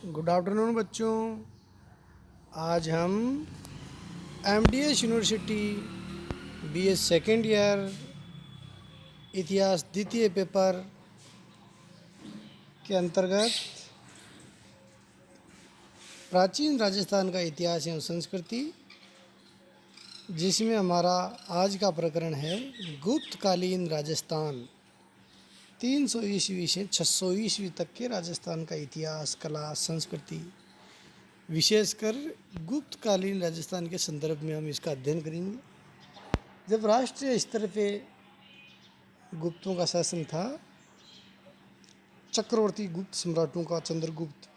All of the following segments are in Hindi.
गुड आफ्टरनून बच्चों। आज हम MDS university BA second year इतिहास द्वितीय पेपर के अंतर्गत प्राचीन राजस्थान का इतिहास एवं संस्कृति, जिसमें हमारा आज का प्रकरण है गुप्तकालीन राजस्थान। 300 ईस्वी से 600 ईस्वी तक के राजस्थान का इतिहास, कला, संस्कृति, विशेषकर गुप्तकालीन राजस्थान के संदर्भ में हम इसका अध्ययन करेंगे। जब राष्ट्रीय स्तर पे गुप्तों का शासन था, चक्रवर्ती गुप्त सम्राटों का, चंद्रगुप्त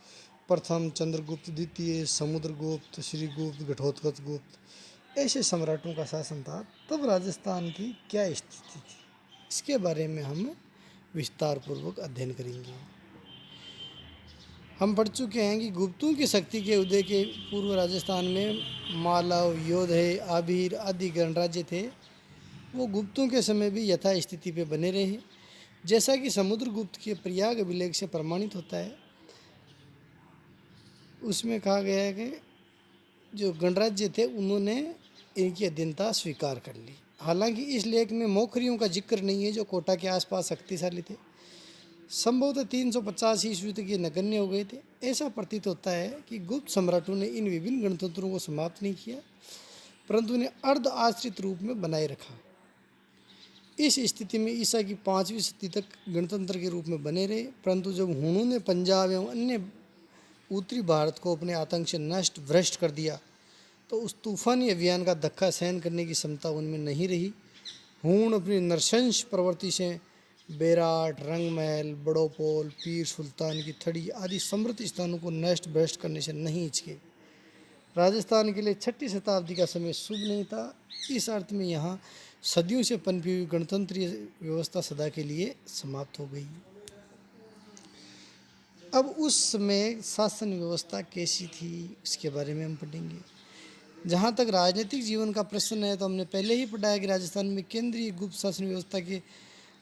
प्रथम, चंद्रगुप्त द्वितीय, समुद्रगुप्त, श्रीगुप्त, घटोत्कच गुप्त, ऐसे सम्राटों का शासन था, तब राजस्थान की क्या स्थिति थी, इसके बारे में हम विस्तार पूर्वक अध्ययन करेंगे। हम पढ़ चुके हैं कि गुप्तों की शक्ति के उदय के पूर्व राजस्थान में मालव, योधे, आभीर आदि गणराज्य थे। वो गुप्तों के समय भी यथा स्थिति पे बने रहे, जैसा कि समुद्रगुप्त के प्रयाग अभिलेख से प्रमाणित होता है। उसमें कहा गया है कि जो गणराज्य थे उन्होंने इनकी अधीनता स्वीकार कर ली। हालांकि इस लेख में मौखरियों का जिक्र नहीं है, जो कोटा के आसपास शक्तिशाली थे। संभवतः 350 ईस्वी तक ये नगण्य हो गए थे। ऐसा प्रतीत होता है कि गुप्त सम्राटों ने इन विभिन्न गणतंत्रों को समाप्त नहीं किया, परंतु उन्हें अर्ध आश्रित रूप में बनाए रखा। इस स्थिति में ईसा की 5वीं सदी तक गणतंत्र के रूप में बने रहे, परंतु जब हुणों ने पंजाब एवं अन्य उत्तरी भारत को अपने आतंक से नष्ट भ्रष्ट कर दिया, तो उस तूफानी अभियान का धक्का सहन करने की क्षमता उनमें नहीं रही। हूण अपनी नरशंस प्रवृत्ति से बेराट, रंगमहल, बड़ोपोल, पीर सुल्तान की थड़ी आदि समृद्ध स्थानों को नष्ट भ्रष्ट करने से नहीं हिचके। राजस्थान के लिए 6वीं शताब्दी का समय शुभ नहीं था। इस अर्थ में यहाँ सदियों से पनपी हुई गणतंत्रीय व्यवस्था सदा के लिए समाप्त हो गई। अब उस समय शासन व्यवस्था कैसी थी, इसके बारे में हम पढ़ेंगे। जहाँ तक राजनीतिक जीवन का प्रश्न है, तो हमने पहले ही पढ़ा है कि राजस्थान में केंद्रीय गुप्त शासन व्यवस्था के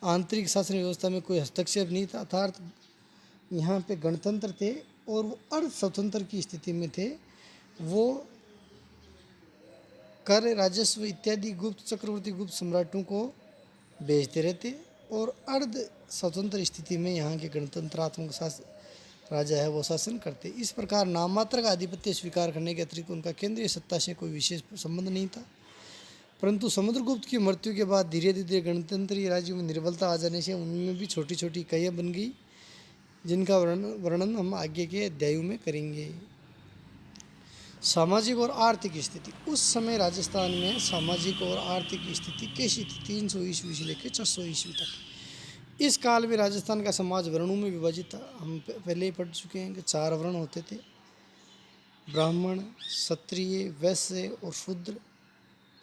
आंतरिक शासन व्यवस्था में कोई हस्तक्षेप नहीं था, अर्थात यहाँ पे गणतंत्र थे और वो अर्ध स्वतंत्र की स्थिति में थे। वो कर, राजस्व इत्यादि गुप्त चक्रवर्ती गुप्त सम्राटों को भेजते रहते और अर्ध स्वतंत्र स्थिति में यहाँ के गणतंत्रात्मक शासन राजा है वो शासन करते। इस प्रकार नाममात्र का आधिपत्य स्वीकार करने के अतिरिक्त उनका केंद्रीय सत्ता से कोई विशेष संबंध नहीं था। परंतु समुद्रगुप्त की मृत्यु के बाद धीरे धीरे गणतंत्रीय राज्यों में निर्बलता आ जाने से उनमें भी छोटी छोटी इकाइयाँ बन गई, जिनका वर्णन हम आगे के अध्यायों में करेंगे। सामाजिक और आर्थिक स्थिति। उस समय राजस्थान में सामाजिक और आर्थिक स्थिति कैसी थी? 300 ईस्वी से लेकर 600 ईस्वी तक। इस काल में राजस्थान का समाज वर्णों में विभाजित था। हम पहले ही पढ़ चुके हैं कि 4 वर्ण होते थे: ब्राह्मण, क्षत्रिय, वैश्य और शूद्र।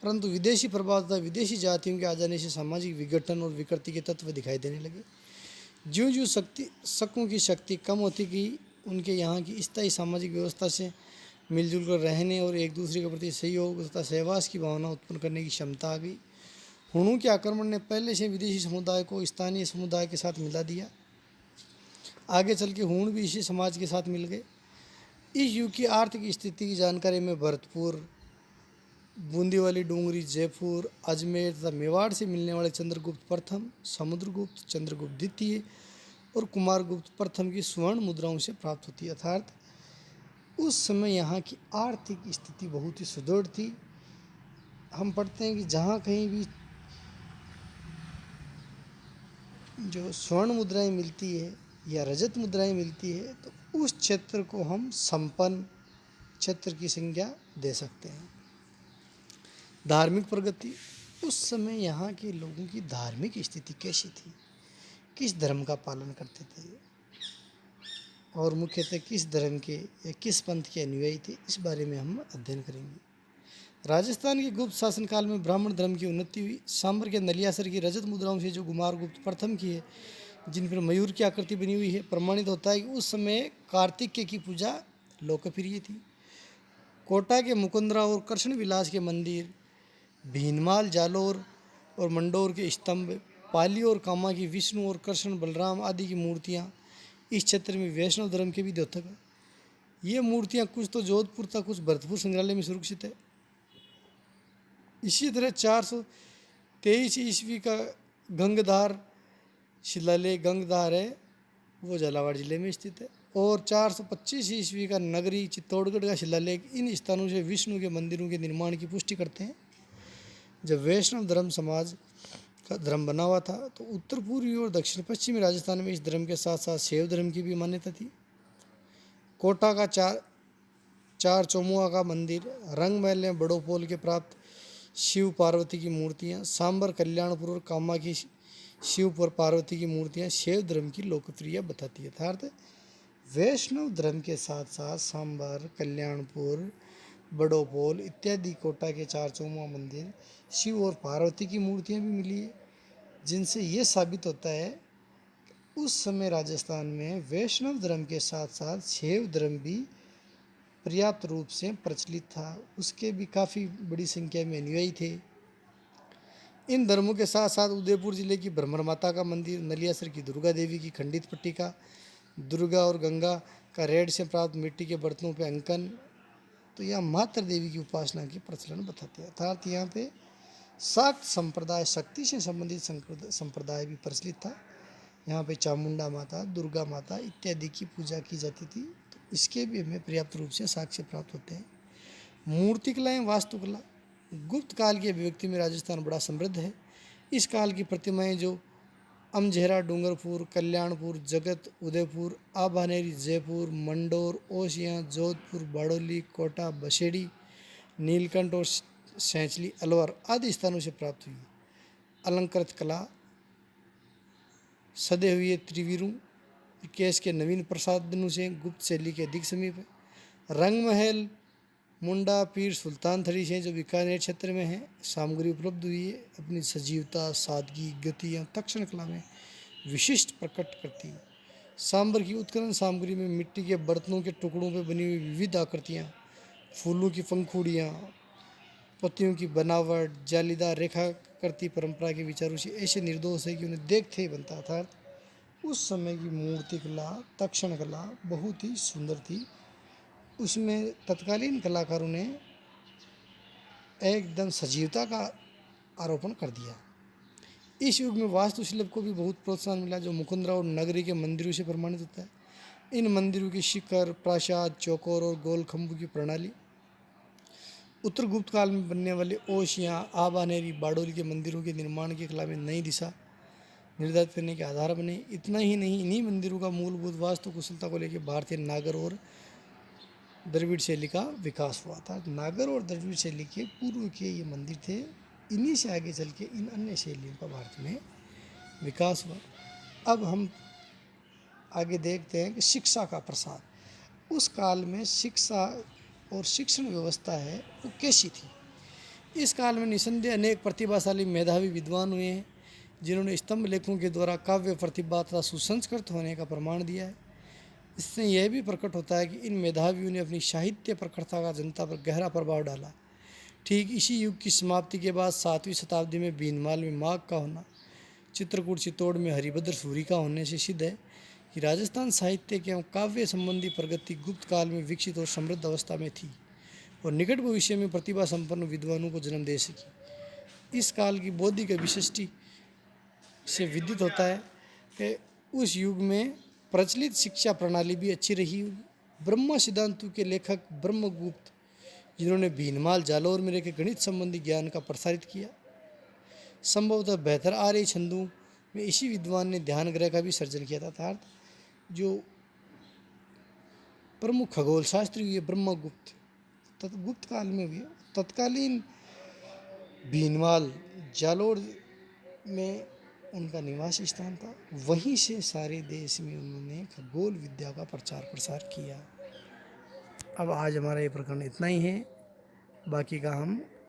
परंतु विदेशी प्रभाव तथा विदेशी जातियों के आ जाने से सामाजिक विघटन और विकृति के तत्व दिखाई देने लगे। ज्यों ज्यों शकों की शक्ति कम होती गई, उनके यहाँ की स्थायी सामाजिक व्यवस्था से मिलजुल कर रहने और एक दूसरे के प्रति सहयोग तथा सहवास की भावना उत्पन्न करने की क्षमता आ गई। हुणों के आक्रमण ने पहले से विदेशी समुदाय को स्थानीय समुदाय के साथ मिला दिया। आगे चल के हुण भी इसी समाज के साथ मिल गए। इस युग की आर्थिक स्थिति की जानकारी में भरतपुर, बूंदीवाली डूंगरी, जयपुर, अजमेर तथा मेवाड़ से मिलने वाले चंद्रगुप्त प्रथम, समुद्रगुप्त, चंद्रगुप्त द्वितीय और कुमारगुप्त प्रथम की स्वर्ण मुद्राओं से प्राप्त होती है। अर्थात उस समय यहाँ की आर्थिक स्थिति बहुत ही सुदृढ़ थी। हम पढ़ते हैं कि जहाँ कहीं भी जो स्वर्ण मुद्राएं मिलती है या रजत मुद्राएं मिलती है, तो उस क्षेत्र को हम संपन्न क्षेत्र की संज्ञा दे सकते हैं। धार्मिक प्रगति। उस समय यहाँ के लोगों की धार्मिक स्थिति कैसी थी, किस धर्म का पालन करते थे और मुख्यतः किस धर्म के या किस पंथ के अनुयायी थे, इस बारे में हम अध्ययन करेंगे। राजस्थान के गुप्त शासन काल में ब्राह्मण धर्म की उन्नति हुई। सांबर के नलियासर की रजत मुद्राओं से जो कुमारगुप्त प्रथम की है, जिन पर मयूर की आकृति बनी हुई है, प्रमाणित होता है कि उस समय कार्तिकेय की पूजा लोकप्रिय थी। कोटा के मुकुंदरा और कृष्ण विलास के मंदिर, भीनमाल, जालोर और मंडोर के स्तंभ, पाली और कामा की विष्णु और कृष्ण बलराम आदि की मूर्तियाँ, इस क्षेत्र में वैष्णव धर्म के भी द्योतक हैं। ये मूर्तियाँ कुछ तो जोधपुर था, कुछ भरतपुर संग्रहालय में सुरक्षित है। इसी तरह 423 ईस्वी का गंगधार शिलालेख, गंगधार है वो झालावाड़ जिले में स्थित है। और 425 ईस्वी का नगरी चित्तौड़गढ़ का शिलालेख इन स्थानों से विष्णु के मंदिरों के निर्माण की पुष्टि करते हैं। जब वैष्णव धर्म समाज का धर्म बना हुआ था तो उत्तर पूर्वी और दक्षिण पश्चिमी राजस्थान में इस धर्म के साथ साथ शैव धर्म की भी मान्यता थी। कोटा का चार चौमुआ का मंदिर, रंग महल में बड़ो पोल के प्राप्त शिव पार्वती की मूर्तियाँ, सांबर कल्याणपुर और कामा की शिव और पार्वती की मूर्तियाँ शैव धर्म की लोकप्रिय बताती है। अर्थात वैष्णव धर्म के साथ साथ सांबर, कल्याणपुर, बड़ोपोल इत्यादि कोटा के चार चौमुआ मंदिर, शिव और पार्वती की मूर्तियाँ भी मिली है, जिनसे ये साबित होता है उस समय राजस्थान में वैष्णव धर्म के साथ साथ शैव धर्म भी पर्याप्त रूप से प्रचलित था। उसके भी काफ़ी बड़ी संख्या में अनुयायी थे। इन धर्मों के साथ साथ उदयपुर जिले की भ्रमर माता का मंदिर, नलियासर की दुर्गा देवी की खंडित पट्टिका, दुर्गा और गंगा का रेड से प्राप्त मिट्टी के बर्तनों पर अंकन, तो यह मातृ देवी की उपासना की प्रचलन बताते हैं। अर्थात यहाँ पे शाक्त संप्रदाय, शक्ति से संबंधित संप्रदाय भी प्रचलित था। यहाँ पे चामुंडा माता, दुर्गा माता इत्यादि की पूजा की जाती थी। तो इसके भी हमें पर्याप्त रूप से साक्ष्य प्राप्त होते हैं। मूर्तिकला एवं वास्तुकला, गुप्त काल की अभिव्यक्ति में राजस्थान बड़ा समृद्ध है। इस काल की प्रतिमाएं जो अमझेरा, डूंगरपुर, कल्याणपुर, जगत, उदयपुर, आभानेरी, जयपुर, मंडोर, ओसियाँ, जोधपुर, बाड़ोली, कोटा, बसेड़ी, नीलकंठ और सैंचली, अलवर आदि स्थानों से प्राप्त हुई। अलंकृत कला, सदे हुए त्रिवीरों केस के नवीन प्रसाधनों से गुप्त शैली के अधिक समीप है। रंग महल, मुंडा पीर सुल्तान थड़ी से जो बीकानेर क्षेत्र में है, सामग्री उपलब्ध हुई है, अपनी सजीवता, सादगी, गति या तक्षण कला में विशिष्ट प्रकट करती है। सांबर की उत्खनन सामग्री में मिट्टी के बर्तनों के टुकड़ों पर बनी हुई विविध आकृतियाँ, फूलों की पंखुड़ियाँ, पत्तियों की बनावट, जालीदार रेखा करती परंपरा के विचारों से ऐसे निर्दोष है कि उन्हें देखते ही बनता था। उस समय की मूर्ति कला, तक्षण कला बहुत ही सुंदर थी। उसमें तत्कालीन कलाकारों ने एकदम सजीवता का आरोपण कर दिया। इस युग में वास्तुशिल्प को भी बहुत प्रोत्साहन मिला, जो मुकुंदरा और नगरी के मंदिरों से प्रमाणित होता है। इन मंदिरों की शिखर, प्रासाद, चौकोर और गोल खंभों की प्रणाली उत्तर गुप्त काल में बनने वाले ओसियाँ, आबानेरी, बाडोली के मंदिरों के निर्माण की कला में नई दिशा निर्धारित करने के आधार बने। इतना ही नहीं, इन्हीं मंदिरों का मूलभूत वास्तु कुशलता को लेकर भारतीय नागर और द्रविड़ शैली का विकास हुआ था। नागर और द्रविड़ शैली के पूर्व के ये मंदिर थे। इन्हीं से आगे चल के इन अन्य शैलियों का भारत में विकास हुआ। अब हम आगे देखते हैं कि शिक्षा का प्रसार। उस काल में शिक्षा और शिक्षण व्यवस्था है वो कैसी थी। इस काल में निसंदेह अनेक प्रतिभाशाली मेधावी विद्वान हुए हैं, जिन्होंने स्तंभ लेखों के द्वारा काव्य प्रतिभा तथा सुसंस्कृत होने का प्रमाण दिया है। इससे यह भी प्रकट होता है कि इन मेधावियों ने अपनी साहित्य प्रखरता का जनता पर गहरा प्रभाव डाला। ठीक इसी युग की समाप्ति के बाद 7वीं शताब्दी में भीनमाल में माघ का होना, चित्रकूट चित्तौड़ में हरिभद्र सूरी का होने से सिद्ध है कि राजस्थान साहित्य के एवं काव्य संबंधी प्रगति गुप्त काल में विकसित और समृद्ध अवस्था में थी और निकट भविष्य में प्रतिभा संपन्न विद्वानों को जन्म दे सकी। इस काल की बौद्धिक विशिष्टि से विदित होता है कि उस युग में प्रचलित शिक्षा प्रणाली भी अच्छी रही होगी। ब्रह्म सिद्धांतों के लेखक ब्रह्मगुप्त, जिन्होंने भीनमाल, जालौर में रहकर गणित संबंधी ज्ञान का प्रसारित किया, संभवतः बेहतर आर्य छंदों में इसी विद्वान ने ध्यान ग्रह का भी सर्जन किया था। अर्थात जो प्रमुख खगोल शास्त्री हुए ब्रह्मगुप्त, गुप्त काल में हुए, तत्कालीन भीनमाल, जालौर में उनका निवास स्थान था। वहीं से सारे देश में उन्होंने खगोल विद्या का प्रचार प्रसार किया। अब आज हमारा ये प्रकरण इतना ही है, बाकी का हम